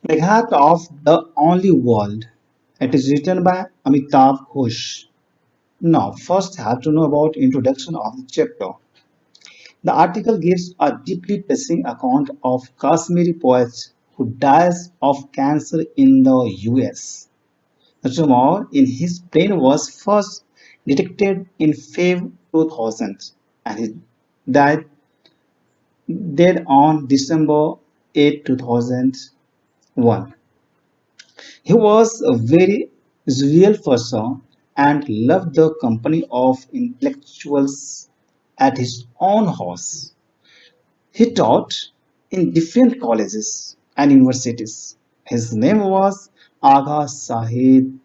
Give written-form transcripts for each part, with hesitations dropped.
The Ghat of the Only World. It is written by Amitav Ghosh. Now, first have to know about introduction of the chapter. The article gives a deeply touching account of Kashmiri poet who dies of cancer in the US. The tumor in his brain was first detected in Feb 2000 and he died dead on December 8, 2001. He was a very jovial person and loved the company of intellectuals at his own house. He taught in different colleges and universities. His name was Agha Sahid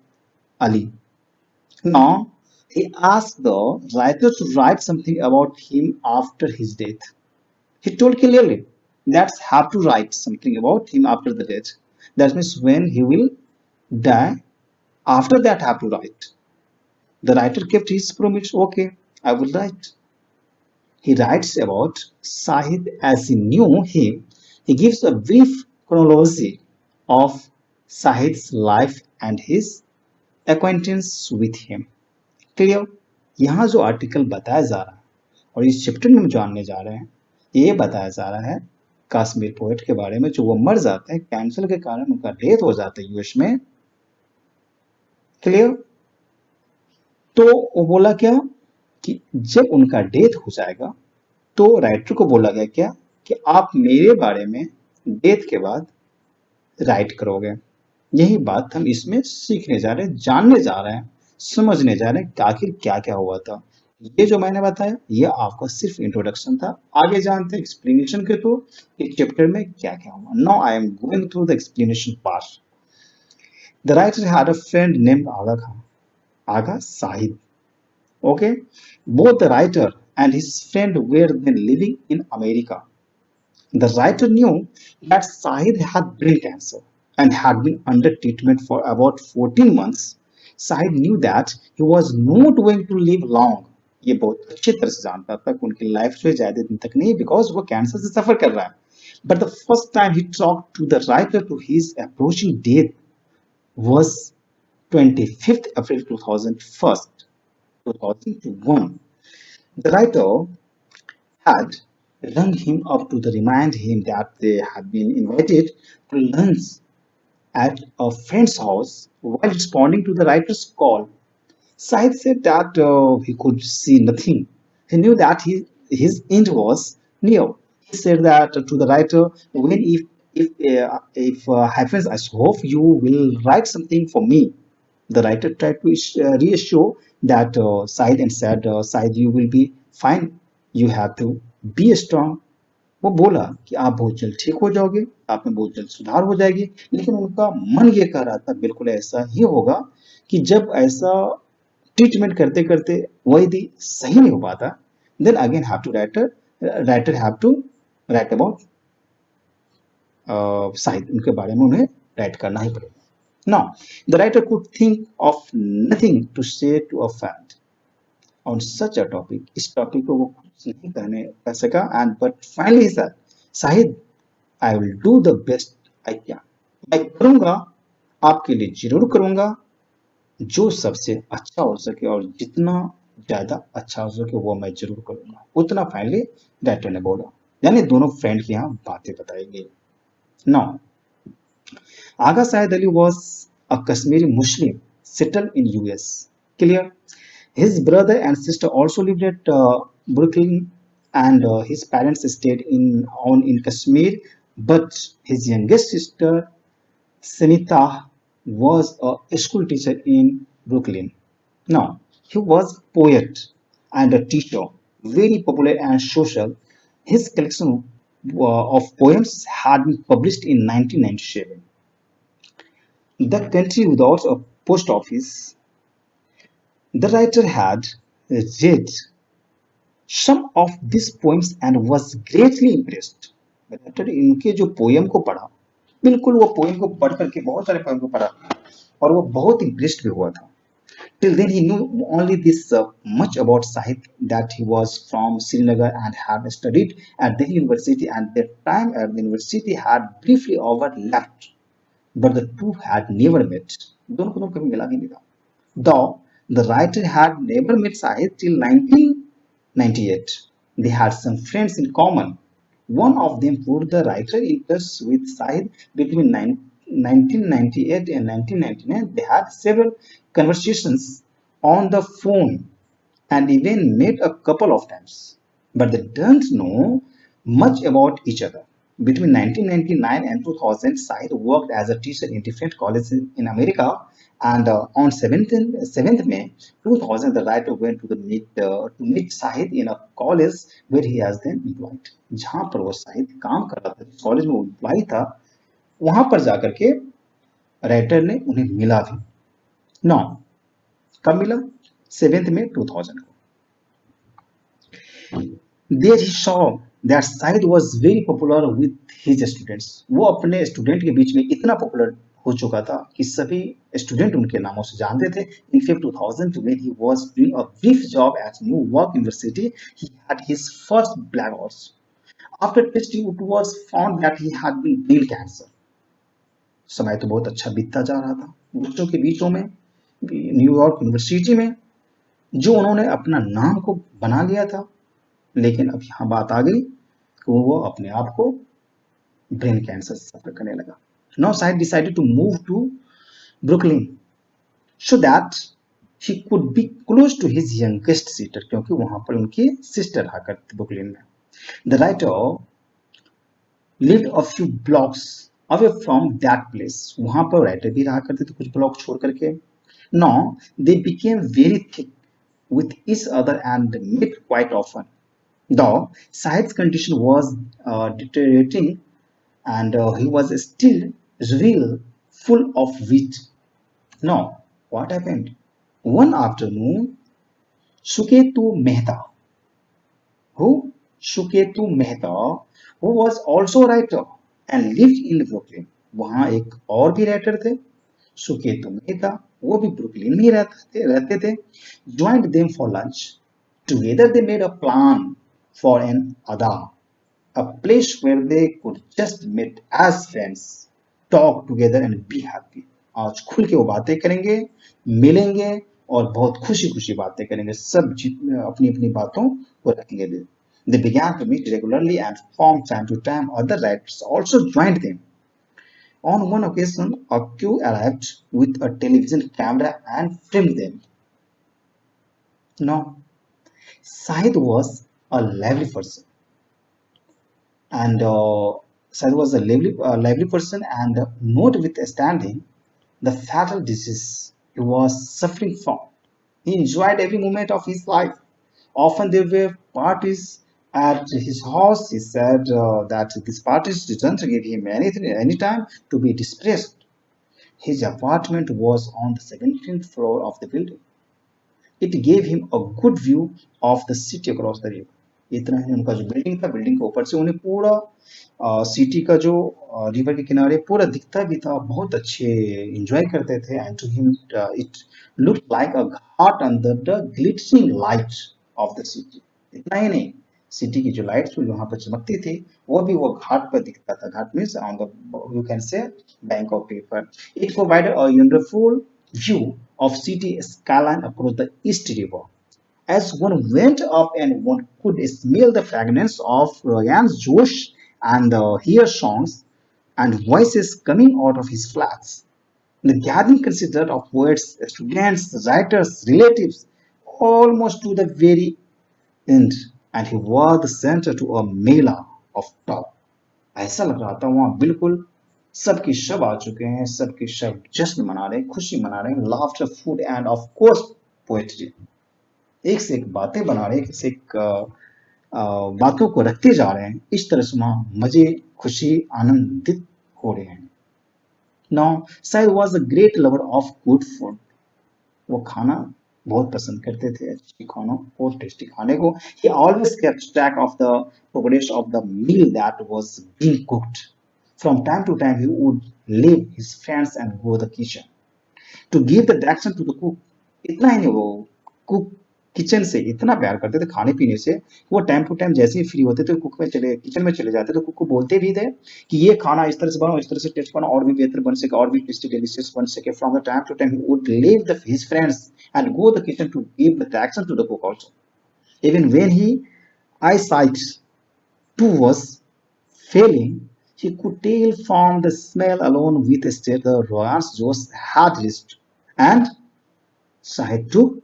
Ali. Now, he asked the writer to write something about him after his death. He told clearly that have to write something about him after the death. That means when he will die, after that have to write. The writer kept his promise. Okay, I will write. He writes about Sahid as he knew him. He gives a brief chronology of Sahid's life and his acquaintance with him. Clear. यहाँ जो article बताया जा रहा है और इस chapter में हम जानने जा रहे हैं, ये बताया जा रहा है कश्मीर पोएट के बारे में जो वो मर जाते हैं कैंसर के कारण, उनका डेथ हो जाता है यूएस में। क्लियर। तो वो बोला क्या कि जब उनका डेथ हो जाएगा तो राइटर को बोला गया क्या कि आप मेरे बारे में डेथ के बाद राइट करोगे। यही बात हम इसमें सीखने जा रहे हैं, जानने जा रहे हैं, समझने जा रहे हैं कि आखिर क्या क्या हुआ था। ये जो मैंने बताया ये आपका सिर्फ इंट्रोडक्शन था। आगे जानते हैं एक्सप्लेनेशन के थ्रू इस चैप्टर में क्या क्या हुआ। Now I am going through the explanation part. The writer had a friend named Agha Khan, Agha Sahib. Okay, both the writer and his friend were then living in America. The writer knew that Sahid had brain cancer and had been under treatment for about 14 months. Sahid knew that he was not going to live long. ये बहुत अच्छी तरह से जानता था कि उनकी life जो है ज्यादा दिन तक नहीं, बिकॉज वो कैंसर से सफर कर रहा है। But the first time he talked to the writer to his approaching death was 25th April 2001. 2001. The writer had rung him up to remind him that they had been invited to lunch at a friend's house. While responding to the writer's call, Said said that he could see nothing. He knew that his end was near. He said that to the writer, when if happens, I hope you will write something for me. The writer tried to reassure that Said and said, Said, you will be fine. You have to be strong. वो बोला कि आप बहुत जल्द ठीक हो जाओगे, आप में बहुत जल्द सुधार हो जाएगी। लेकिन उनका मन ये कह रहा था बिल्कुल ऐसा ही होगा कि जब ऐसा ट्रीटमेंट करते करते वो यदि सही नहीं हो पाता, then again have to writer have to write about Shahid, उनके बारे में उन्हें राइट करना ही पड़ेगा। Now, the writer could think of nothing to say to a friend on such a topic. इस टॉपिक को वो कुछ नहीं कहने कह सका and but finally sir Shahid I will do the best I can. मैं करूंगा, आपके लिए जरूर करूंगा जो सबसे अच्छा हो सके और जितना ज्यादा अच्छा हो सके वो मैं जरूर करूंगा, उतना फाइनली राइटर ने बोला। यानी दोनों फ्रेंड की यहाँ बातें बताई गई। Now Aga Said Ali was a Kashmiri Muslim settled in US. Clear? His brother and sister also lived at Brooklyn, and his parents stayed in Kashmir. But his youngest sister Sanita was a school teacher in Brooklyn. Now he was a poet and a teacher, very popular and social. His collection of poems had been published in 1997. The country without a post office. The writer had read some of these poems and was greatly impressed. Writer इनके जो poem को पढ़ा, बिल्कुल वो poem को पढ़ करके बहुत सारे पोयम को पढ़ा और वो बहुत इम्प्रेस्ड भी हुआ था। Till then he knew only this much about Sahit, that he was from Srinagar and had studied at the university, and their time at the university had briefly overlapped. but the two had never met. दोनों को तो कभी मिला भी नहीं था. Though the writer had never met Sahid till 1998, they had some friends in common. One of them put the writer in touch with Sahid between 1998 and 1999. They had several conversations on the phone and even met a couple of times. But they don't know much about each other. Between 1999 and 2000, Said worked as a teacher in different colleges in America. And on 7th May 2000, the writer went to meet Sahid in a college where he has then employed. जहाँ पर वो शाहिद काम कर रहा था, जिस college में वो एम्प्लॉय था, वहां पर जाकर के राइटर ने उन्हें मिला भी. नौ कब मिला? 7 मई 2000 को. There he saw that Said was very popular with his students. वो अपने स्टूडेंट के बीच में इतना पॉपुलर हो चुका था कि सभी स्टूडेंट उनके नामों से जानते थे. In Feb 2000, when he was doing a brief job at New York University, he had his first black horse. After testing, it was found that he had been brain cancer. समय तो बहुत अच्छा बीतता जा रहा था बच्चों के बीचों में, न्यूयॉर्क यूनिवर्सिटी में, जो उन्होंने अपना नाम को बना लिया था. लेकिन अब यहाँ बात आ गई कि वो अपने आप को ब्रेन कैंसर से सफर करने लगा. Now Shahid decided to move to Brooklyn so that he could be close to his youngest sister, क्योंकि वहां पर उनकी सिस्टर रहा करती ब्रुकलिन में. The writer lived a few blocks away from that place. वहां पर राइटर भी रहा करते थे कुछ ब्लॉक छोड़ करके. Now they became very thick with each other and met quite often. Though Said's condition was deteriorating and he was still real full of wit. Now, what happened? One afternoon, Suketu Mehta, who Suketu Mehta, who was also a writer and lived in Brooklyn. वहाँ एक और भी writer थे, सुकेतु मेहता, वो भी Brooklyn में ही रहते थे. Joined them for lunch. Together they made a plan for an Ada, a place where they could just meet as friends, talk together and be happy. आज खुल के वो बातें करेंगे, मिलेंगे और बहुत खुशी खुशी बातें करेंगे. सब अपनी अपनी बातों को रखेंगे. They began to meet regularly and from time to time other writers also joined them. On one occasion, a crew arrived with a television camera and filmed them. Now, Sahid was a lively person, and Sahid was a lively person, and notwithstanding the fatal disease he was suffering from, he enjoyed every moment of his life. Often there were parties at his house. He said that these parties didn't give him anything, any time to be depressed. His apartment was on the 17th floor of the building. It gave him a good view of the city across the river. इतना ही उनका जो building था, building के ऊपर से उन्हें पूरा city का जो रिवर के किनारे पूरा दिखता भी था. बहुत अच्छे एंजॉय करते थे. And to him it looked like a ghat under the glittering light of the city. इतना ही नहीं, सिटी की जो लाइट्स वहां पर चमकती थी, वो भी वो घाट पर दिखता था. Ghat means on the, you can say, bank of paper. It provided a wonderful view of city skyline across the East River. As one went up and one could smell the fragrance of Ryan's Josh and hear songs and voices coming out of his flats. The gathering consisted of poets, students, writers, relatives, almost to the very end, and he was the center to a mela of talk. ऐसा लग रहा था वहां बिल्कुल सबके शब आ चुके हैं, सबके शब जश्न मना रहे हैं, खुशी मना रहे हैं. Laughter, food end of course poetry. एक से एक बातें बना रहे हैं, एक से एक बातों को रखते जा रहे हैं. इस तरह से वहां मजे, खुशी, आनंदित हो रहे हैं. Now Shahid was a great lover of good food. वो खाना बहुत पसंद करते थे, अच्छी खानों और टेस्टी खाने को. He always kept track of the progress of the meal that was being cooked. From time to time, he would leave his friends and go to the kitchen to give the direction to the cook. इतना ही नहीं, वो cook kitchen से इतना प्यार करते थे, खाने पीने से। वो टाइम टू टाइम जैसे ही फ्री होते थे कुक में चले किचन में चले जाते, तो कुक को बोलते भी थे कि ये खाना इस तरह से बनाओ, इस तरह से टेस्ट बनाओ, और भी बेहतर बन सके, और भी टेस्टी डिलीशियस बन सके। From the time to time he would leave the his friends and go the kitchen to give the direction to the cook also. Even when he eyesight too was failing, he could tell from the smell alone with a state the Royals Josh had reached. And Sahid took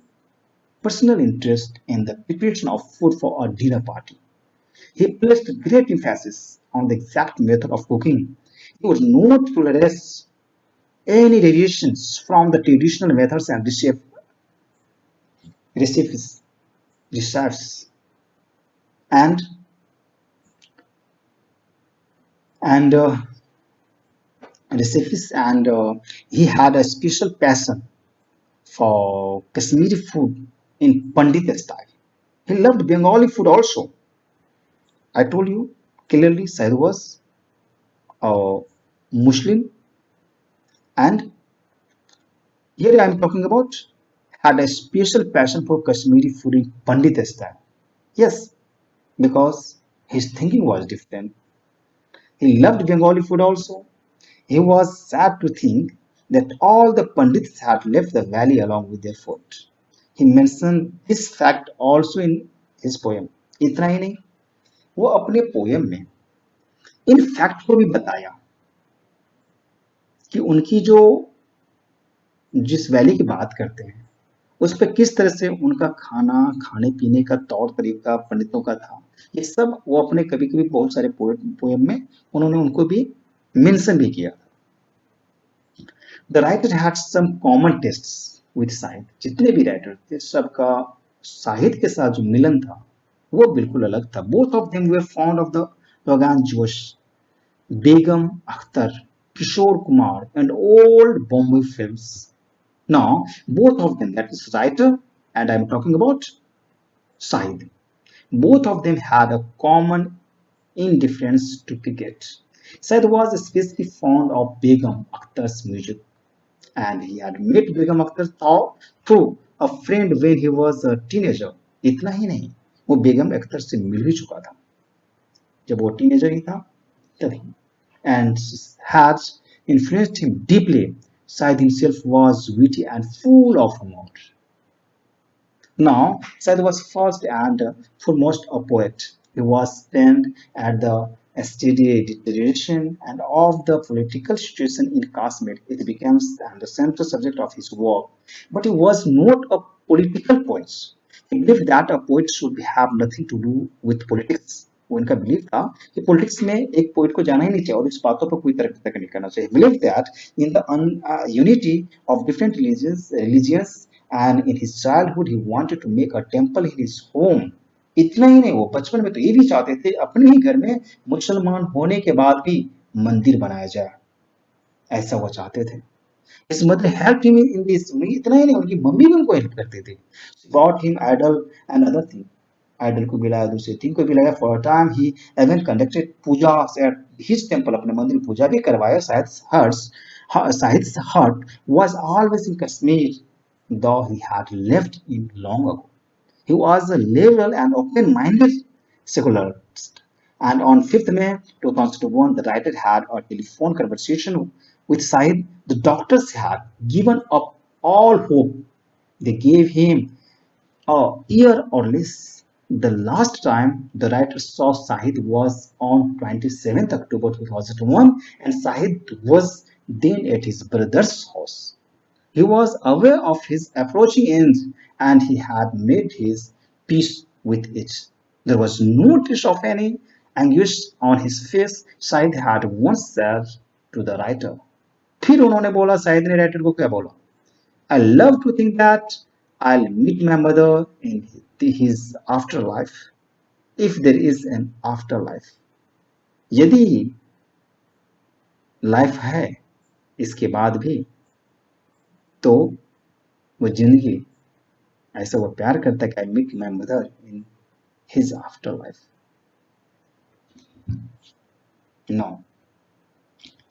personal interest in the preparation of food for a dinner party. He placed great emphasis on the exact method of cooking. He would not tolerate any deviations from the traditional methods and recipes, recipes, and and recipes, and he had a special passion for Kashmiri food in Pandit style. He loved Bengali food also. I told you clearly, Said was a Muslim, and here I am talking about had a special passion for Kashmiri food in Pandit style. Yes, because his thinking was different. He loved Bengali food also. He was sad to think that all the Pandits had left the valley along with their food. He mentioned this fact also in his poem. इतना ही नहीं, वो अपने poem में in fact को भी बताया कि उनकी जो जिस वैली की बात करते हैं उस पर किस तरह से उनका खाना खाने पीने का तौर तरीका पंडितों का था। ये सब वो अपने कभी कभी बहुत सारे पोयम में उन्होंने उनको भी मेंशन भी किया। The writer had some common tastes with Shahid. जितने भी राइटर थे सबका साहित्य के साथ जो मिलन था वो बिल्कुल अलग था। Both of them were fond of the rogan josh, Begum Akhtar, Kishore Kumar and old Bombay films. Now both of them, that is writer and I'm talking about Said, both of them had a common indifference to cricket. Said was especially fond of Begum Akhtar's music, and he had met Begum Akhtar through a friend when he was a teenager. इतना ही नहीं, वो बेगम अख्तर से मिल भी चुका था जब वो टीनेजर ही था तभी, and has influenced him deeply. Said himself was witty and full of humor. Now, Said was first and foremost a poet. He was then at the steady deterioration and of the political situation in Kashmir. It becomes the central subject of his work. But he was not a political poet. He believed that a poet should have nothing to do with politics. वो इनका believe था कि politics में एक poet को जाना ही नहीं चाहिए और इस बातों पर कोई तर्क नहीं करना चाहिए। Believe that in the unity of different religions and in his childhood he wanted to make a temple in his home. इतना ही नहीं, वो बचपन में तो ये भी चाहते थे अपने ही घर में मुसलमान होने के बाद भी मंदिर बनाया जाए, ऐसा वो चाहते थे। His mother helped him in this. इतना ही नहीं, उनकी मम्मी भी उनको हेल्प करती थी। She brought him idol and other thing. Idol को भी लाया, दूसरे थिंग को भी लाया। For time he even conducted puja at his temple, अपने मंदिर पूजा भी करवाया। Sahid's heart was always in Kashmir, though he had left it long ago. He was a liberal and open-minded secularist. And on 5th May 2001, the writer had a telephone conversation with Sahid. The doctors had given up all hope. They gave him a year or less. The last time the writer saw Sahid was on 27th October 2001, and Sahid was then at his brother's house. He was aware of his approaching end and he had made his peace with it. There was no trace of any anguish on his face, Sahid had once said to the writer. फिर उन्होंने बोला, शाहिद ने writer को क्या बोला, I love to think that I'll meet my mother in his afterlife, if there is an afterlife. यदि life है इसके बाद भी, तो वो जिंदगी, ऐसा वो प्यार करता है कि I meet my mother in his after life. No,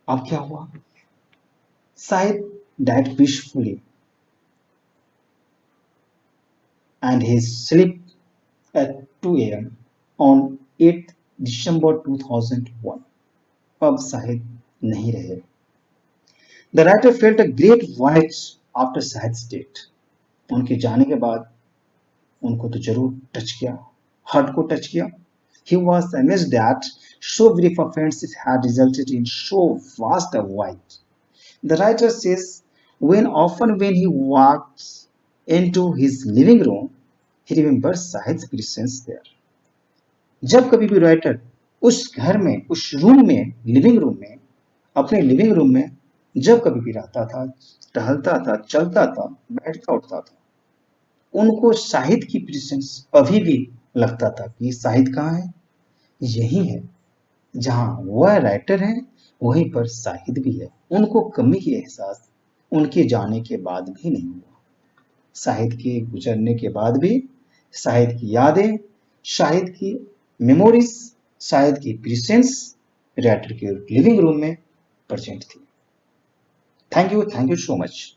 अब क्या हुआ, शायद died peacefully and he slept at 2 a.m. on 8th December 2001. अब शाहिद नहीं रहे. The writer felt a great void after Shahid's death. उनके जाने के बाद उनको तो जरूर टच किया, हार्ट को टच किया. He was amazed that so brief a friendship had resulted in so vast a void. The writer says when he walks into his living room, he remembers Shahid's presence there. जब कभी भी writer उस घर में, उस room में, living room में, अपने लिविंग रूम में जब कभी भी रहता था, टहलता था, चलता था, बैठता उठता था, उनको शाहिद की प्रेजेंस अभी भी लगता था कि शाहिद कहाँ है? यही है. जहां वह राइटर है, वहीं पर शाहिद भी है. उनको कमी की एहसास उनके जाने के बाद भी नहीं हुआ. शाहिद के गुजरने के बाद भी शाहिद की यादें, शाहिद की मेमोरीज, शाहिद की प्रेजेंस राइटर के लिविंग रूम में प्रेजेंट थी. Thank you so much.